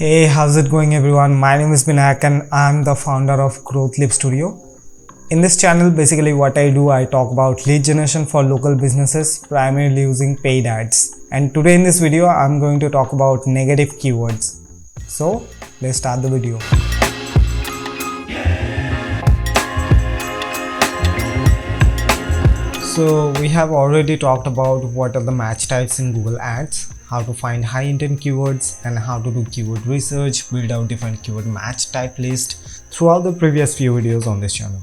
Hey, how's it going everyone? My name is Binayak and I'm the founder of Growth Lip Studio. In this channel, basically what I do, I talk about lead generation for local businesses, primarily using paid ads. And today in this video, I'm going to talk about negative keywords. So let's start the video. So we have already talked about what are the match types in Google Ads, how to find high intent keywords and how to do keyword research, build out different keyword match type list throughout the previous few videos on this channel.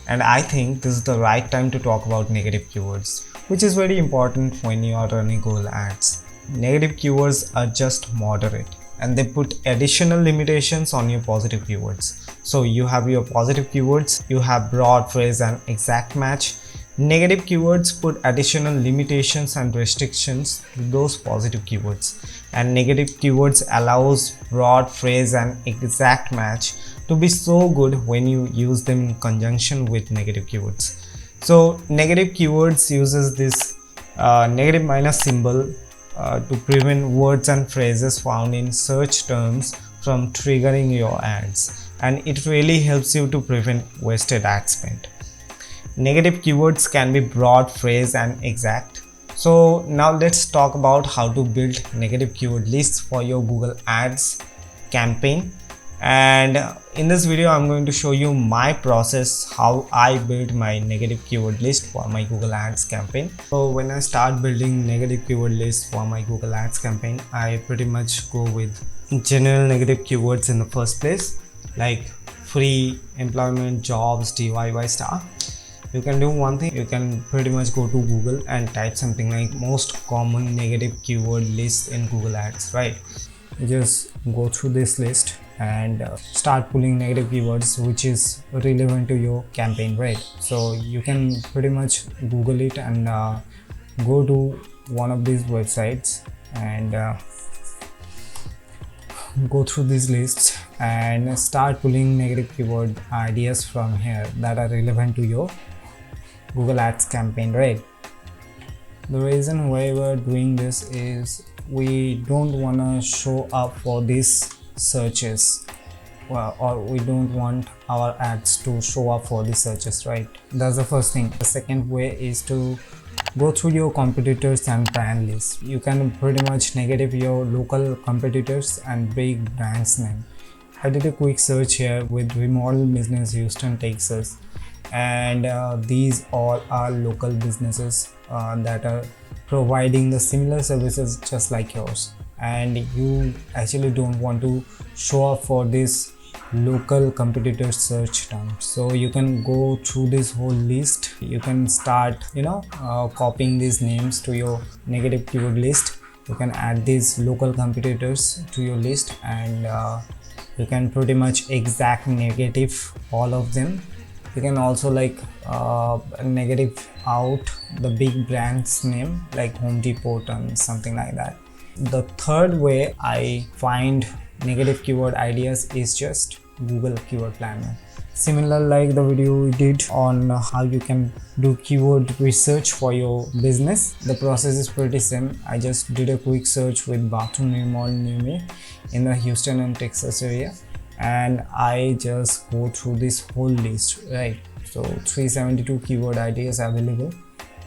And I think this is the right time to talk about negative keywords, which is very important when you are running Google Ads. Negative keywords are just moderate and they put additional limitations on your positive keywords. So you have your positive keywords, you have broad phrase and exact match. Negative keywords put additional limitations and restrictions to those positive keywords, and negative keywords allows broad phrase and exact match to be so good when you use them in conjunction with negative keywords. So negative keywords uses this negative minus symbol to prevent words and phrases found in search terms from triggering your ads, and it really helps you to prevent wasted ad spend. Negative keywords can be broad phrase and exact. So now let's talk about how to build negative keyword lists for your Google Ads campaign. And in this video, I'm going to show you my process, how I build my negative keyword list for my Google Ads campaign. So when I start building negative keyword list for my Google Ads campaign, I pretty much go with general negative keywords in the first place, like free, employment, jobs, DIY stuff. You can do one thing, you can pretty much go to Google and type something like most common negative keyword list in Google Ads, right? You just go through this list and start pulling negative keywords which is relevant to your campaign, right? So you can pretty much Google it and go to one of these websites and go through these lists and start pulling negative keyword ideas from here that are relevant to your Google Ads campaign, right? The reason why we're doing this is we don't want to show up for these searches, or we don't want our ads to show up for these searches, right? That's the first thing. The second way is to go through your competitors and brand list. You can pretty much negative your local competitors and big brands name. I did a quick search here with Remodeling business, Houston, Texas, and these all are local businesses that are providing the similar services just like yours, and you actually don't want to show up for this local competitor search term. So you can go through this whole list. You can start copying these names to your negative keyword list. You can add these local competitors to your list, and you can pretty much exact negative all of them. You can also negative out the big brand's name like Home Depot and something like that. The third way I find negative keyword ideas is just Google Keyword Planner. Similar like the video we did on how you can do keyword research for your business. The process is pretty same. I just did a quick search with bathroom remodel near me in the Houston and Texas area, and I just go through this whole list, right? So 372 keyword ideas available.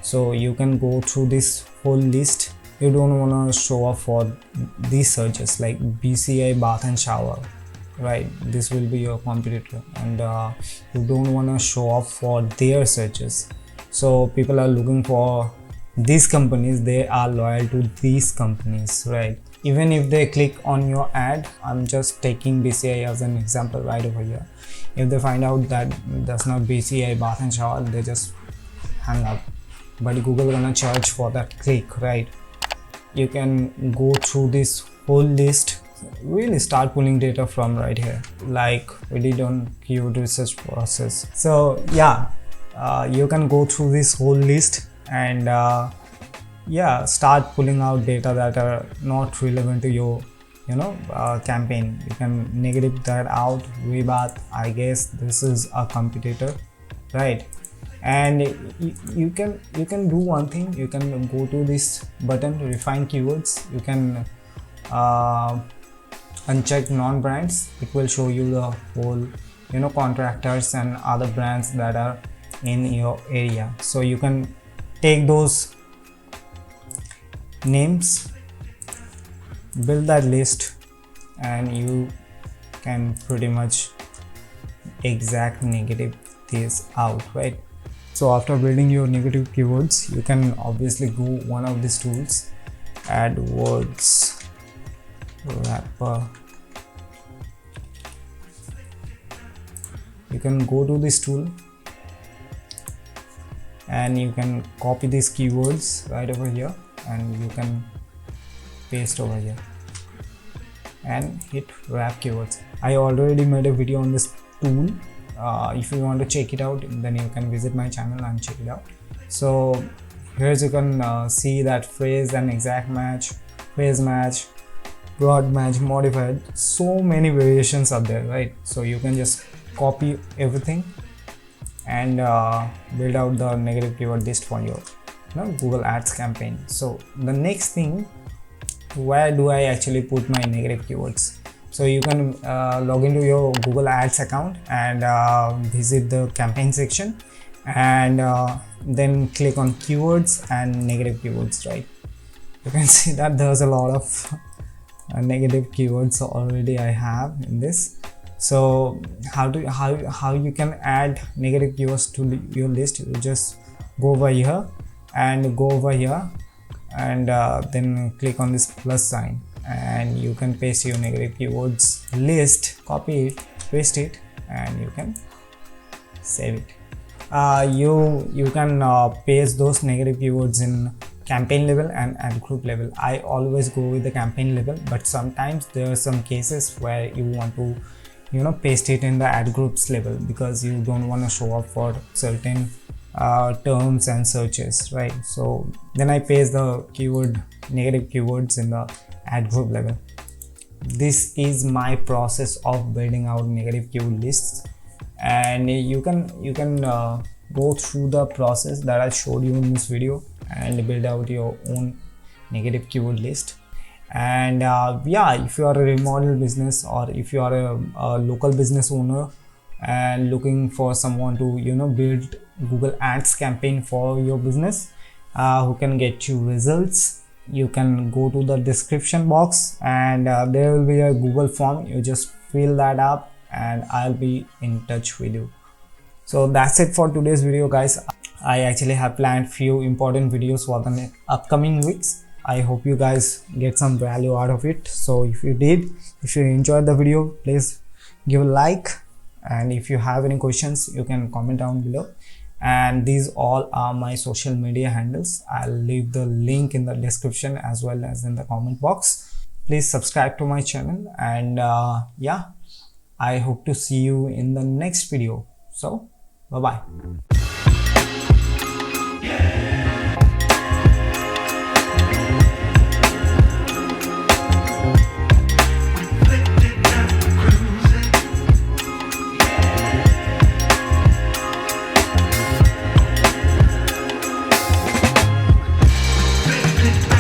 So you can go through this whole list. You don't want to show up for these searches like BCI bath and shower, right? This will be your competitor, and you don't want to show up for their searches. So people are looking for these companies, they are loyal to these companies, right? Even if they click on your ad, I'm just taking BCI as an example right over here. If they find out that that's not BCI bath and shower, they just hang up. But Google gonna charge for that click, right? You can go through this whole list, really start pulling data from right here, like we did on keyword research process. So yeah, you can go through this whole list and start pulling out data that are not relevant to your campaign. You can negative that out. Rebath, I guess this is a competitor, right? And you can do one thing. You can go to this button, refine keywords. You can uncheck non-brands, it will show you the whole contractors and other brands that are in your area. So you can take those names, build that list, and you can pretty much exact negative this out, right? So after building your negative keywords, you can obviously go one of these tools, AdWords Wrapper. You can go to this tool and you can copy these keywords right over here and you can paste over here and hit wrap keywords. I already made a video on this tool. If you want to check it out, then you can visit my channel and check it out. So here you can see that phrase and exact match, phrase match, broad match, modified, so many variations are there, right? So you can just copy everything and build out the negative keyword list for your Google Ads campaign. So the next thing, where do I actually put my negative keywords? So you can log into your Google Ads account and visit the campaign section and then click on keywords and negative keywords, right? You can see that there's a lot of negative keywords already I have in this. So how you can add negative keywords to your list? You just go over here and then click on this plus sign and you can paste your negative keywords list, copy it, paste it, and you can save it. You can paste those negative keywords in campaign level and ad group level. I always go with the campaign level, but sometimes there are some cases where you want to paste it in the ad groups level because you don't want to show up for certain terms and searches, right? So then I paste the negative keywords in the ad group level. This is my process of building out negative keyword lists, and you can go through the process that I showed you in this video and build out your own negative keyword list. And yeah, if you are a remodel business or if you are a local business owner and looking for someone to build Google Ads campaign for your business who can get you results, you can go to the description box and there will be a Google form. You just fill that up and I'll be in touch with you. So that's it for today's video, guys. I actually have planned few important videos for the upcoming weeks. I hope you guys get some value out of it. So if you enjoyed the video, please give a like, and if you have any questions, you can comment down below. And these all are my social media handles. I'll leave the link in the description as well as in the comment box. Please subscribe to my channel, and yeah, I hope to see you in the next video. So bye bye.